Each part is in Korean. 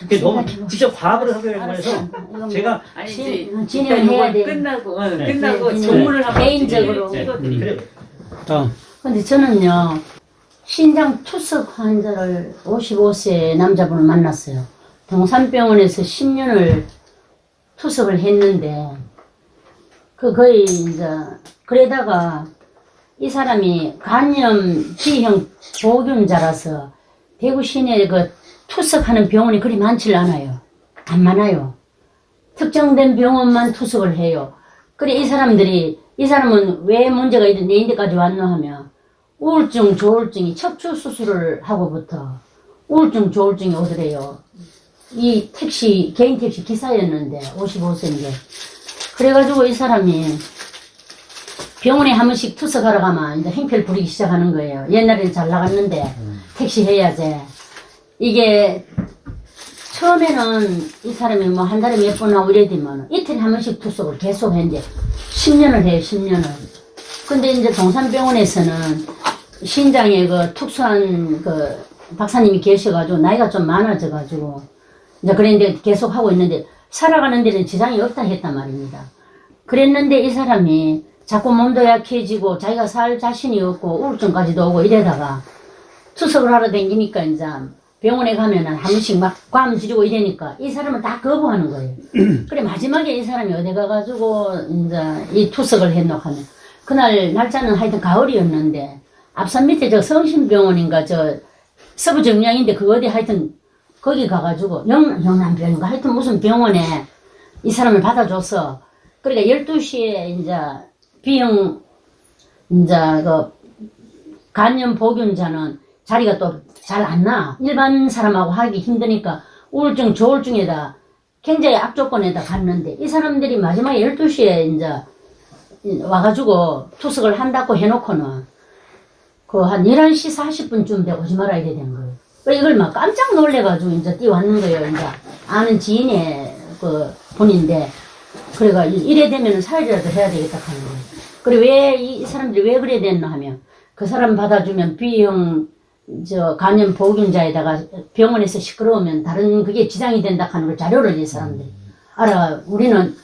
그게 너무 직접 과학으로 설명해서 제가 아니 진행해야 돼. 끝나고 네. 끝나고 네. 조문을 한번 개인적으로. 그래요. 근데 저는요, 신장 투석 환자를 55세 남자분을 만났어요. 동산병원에서 10년을 투석을 했는데, 거의 이제, 그러다가 이 사람이 간염 B형 보균자라서 대구 시내에 그 투석하는 병원이 그리 많지 않아요. 안 많아요. 특정된 병원만 투석을 해요. 그래, 이 사람은 왜 문제가 내 인데까지 왔노 하면, 우울증, 조울증이 척추 수술을 하고부터 우울증, 조울증이 오더래요. 이 개인 택시 기사였는데, 55세인데. 그래가지고 이 사람이 병원에 한 번씩 투석하러 가면 이제 행패를 부리기 시작하는 거예요. 옛날에는 잘 나갔는데, 택시 해야지. 이게, 처음에는 이 사람이 뭐 한 달에 몇 번 하고 이래 되면 이틀에 한 번씩 투석을 계속 했는데, 10년을 해요, 10년을. 근데 이제 동산병원에서는 신장에 그 특수한 그 박사님이 계셔가지고 나이가 좀 많아져가지고 이제 그랬는데 계속 하고 있는데 살아가는 데는 지장이 없다 했단 말입니다. 그랬는데 이 사람이 자꾸 몸도 약해지고 자기가 살 자신이 없고 우울증까지도 오고 이래다가 투석을 하러 다니니까 이제 병원에 가면은 한 번씩 막 곶 지르고 이러니까 이 사람은 다 거부하는 거예요. 그래 마지막에 이 사람이 어디 가가지고 이제 이 투석을 했노 하면 그날 날짜는 하여튼 가을이었는데 앞산 밑에 저 성심병원인가 저 서부정량인데 그 어디 하여튼 거기 가가지고 영남병인가 하여튼 무슨 병원에 이 사람을 받아줬어. 그러니까 12시에 이제 B형 이제 그 간염 보균자는 자리가 또 잘 안 나. 일반 사람하고 하기 힘드니까 우울증, 조울증에다 굉장히 악조건에다 갔는데 이 사람들이 마지막에 12시에 이제 와가지고 투석을 한다고 해놓고는 그 한 11시 40분쯤 되고 오지 말아야 되는 거예요. 이걸 막 깜짝 놀래가지고 이제 뛰어왔는 거예요. 이제 아는 지인의 그 분인데 그래가 이래 되면은 사회라도 해야 되겠다 하는 거예요. 그래 왜 이 사람들이 왜 그래야 됐나 하면 그 사람 받아주면 B형 저 간염 보균자에다가 병원에서 시끄러우면 다른 그게 지장이 된다 하는 걸 자료를 이 사람들이 알아. 우리는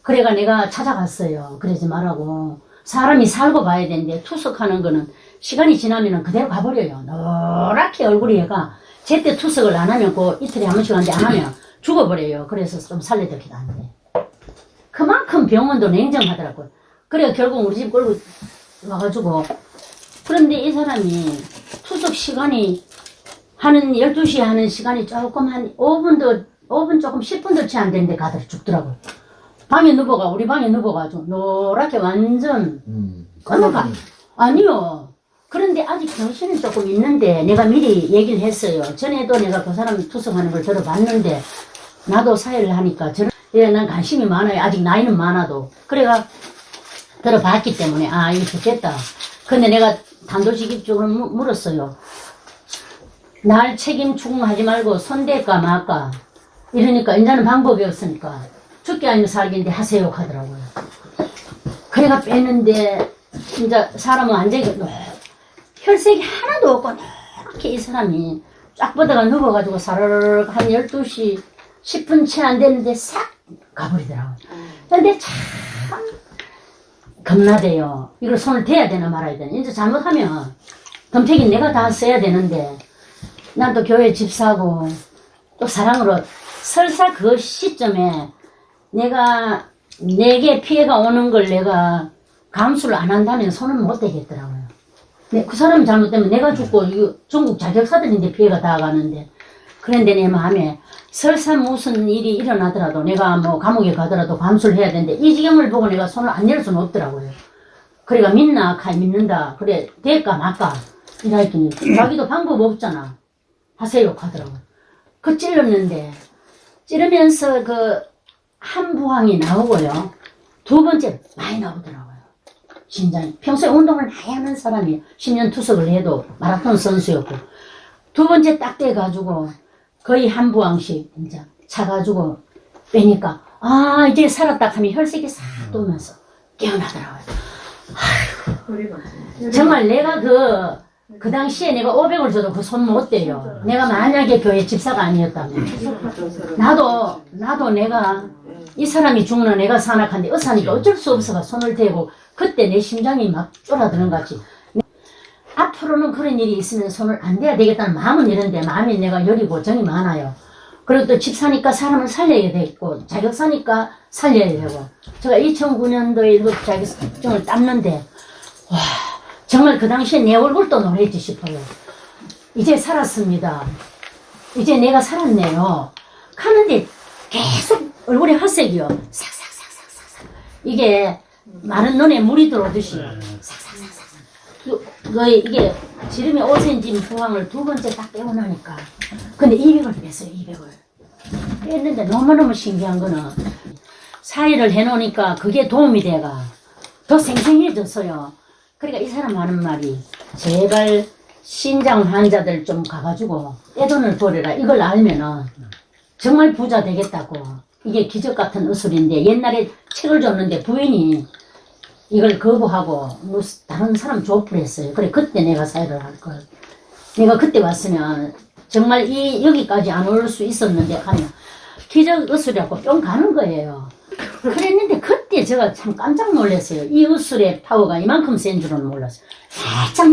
그래가 내가 찾아갔어요. 그러지 말라고. 사람이 살고 봐야 되는데 투석하는 거는 시간이 지나면은 그대로 가버려요. 노랗게 얼굴이 얘가 제때 투석을 안 하면 그 이틀에 한 번씩 하는데 안 하면 죽어버려요. 그래서 좀 살려드리기도 안 돼. 그만큼 병원도 냉정하더라고요. 그래 결국 우리 집 끌고 와가지고 그런데 이 사람이 투석 시간이 하는 12시에 하는 시간이 조금 한 5분 조금 10분도 채 안 되는데 가더라 죽더라고요. 방에 누워가 우리 방에 누워가지고 노랗게 완전 그러니까 아니요. 그런데 아직 정신은 조금 있는데 내가 미리 얘기를 했어요. 전에도 내가 그 사람 투석하는 걸 들어봤는데 나도 사회를 하니까 저는 난 관심이 많아요. 아직 나이는 많아도. 그래가 들어봤기 때문에 아 이거 좋겠다. 근데 내가 단도직입적으로 물었어요. 날 책임 추궁하지 말고 손댈까 말까. 이러니까 이제는 방법이 없으니까 죽기 아니면 살기인데 하세요 하더라고요. 그래가 뺐는데 진짜 사람은 완전히 혈색이 하나도 없고 이렇게 이 사람이 쫙 뻗어가 누워가지고 사르르 한 12시 10분 채 안 됐는데 싹 가버리더라고요. 근데 참 겁나대요. 이걸 손을 대야 되나 말아야 되나. 이제 잘못하면 덤태기 내가 다 써야 되는데 난 또 교회 집사고 또 사랑으로 설사 그 시점에 내게 피해가 오는 걸 내가 감수를 안 한다면 손은 못 대겠더라고요. 그 사람 잘못되면 내가 죽고 이거 전국 자격사들인데 피해가 다 가는데 그런데 내 마음에 설사 무슨 일이 일어나더라도 내가 뭐 감옥에 가더라도 감수를 해야 되는데 이 지경을 보고 내가 손을 안 낼 수는 없더라고요. 그래가 믿나 카이 믿는다. 그래 될까 말까 이라 했더니 자기도 방법 없잖아. 하세요 하더라고요. 그 찔렀는데 찌르면서 그 한 부항이 나오고요. 두 번째 많이 나오더라고요. 심장이. 평소에 운동을 많이 하는 사람이에요. 10년 투석을 해도 마라톤 선수였고. 두 번째 딱 돼가지고 거의 한 부항씩 이제 차가지고 빼니까 아 이제 살았다 하면 혈색이 싹 도면서 깨어나더라고요. 아이고. 정말 내가 그 당시에 내가 500을 줘도 그 손 못 대요. 내가 만약에 교회 집사가 아니었다면. 나도 내가 이 사람이 죽나 내가 사나한데 의사니까 어쩔 수 없어가 손을 대고 그때 내 심장이 막 쫄아드는 것 같지. 앞으로는 그런 일이 있으면 손을 안 대야 되겠다는 마음은 이런데 마음이 내가 여리고 정이 많아요. 그리고 또 집사니까 사람을 살려야 되고 자격사니까 살려야 되고 제가 2009년도에 1급 자격증을 땄는데 와 정말 그 당시에 내 얼굴도 노래지 싶어요. 이제 살았습니다. 이제 내가 살았네요. 가는데 계속 얼굴에 혈색이요. 싹싹싹싹싹 이게 마른 눈에 물이 들어오듯이 싹싹싹싹 이게 지름이 5cm 부항을 두 번째 딱 빼고 나니까 근데 200을 뺐어요. 200을 뺐는데 너무너무 신기한 거는 사회를 해놓으니까 그게 도움이 돼가 더 생생해졌어요. 그러니까 이 사람 하는 말이 제발 신장 환자들 좀 가가지고 떼돈을 벌여라 이걸 알면은 정말 부자 되겠다고. 이게 기적 같은 의술인데 옛날에 책을 줬는데 부인이 이걸 거부하고 다른 사람 조업을 했어요. 그래 그때 내가 사회를 할 걸. 내가 그때 왔으면 정말 여기까지 안 올 수 있었는데 하면 기적 의술이라고 뿅 가는 거예요. 그랬는데 그때 제가 참 깜짝 놀랐어요. 이 의술의 파워가 이만큼 센 줄은 몰랐어요. 살짝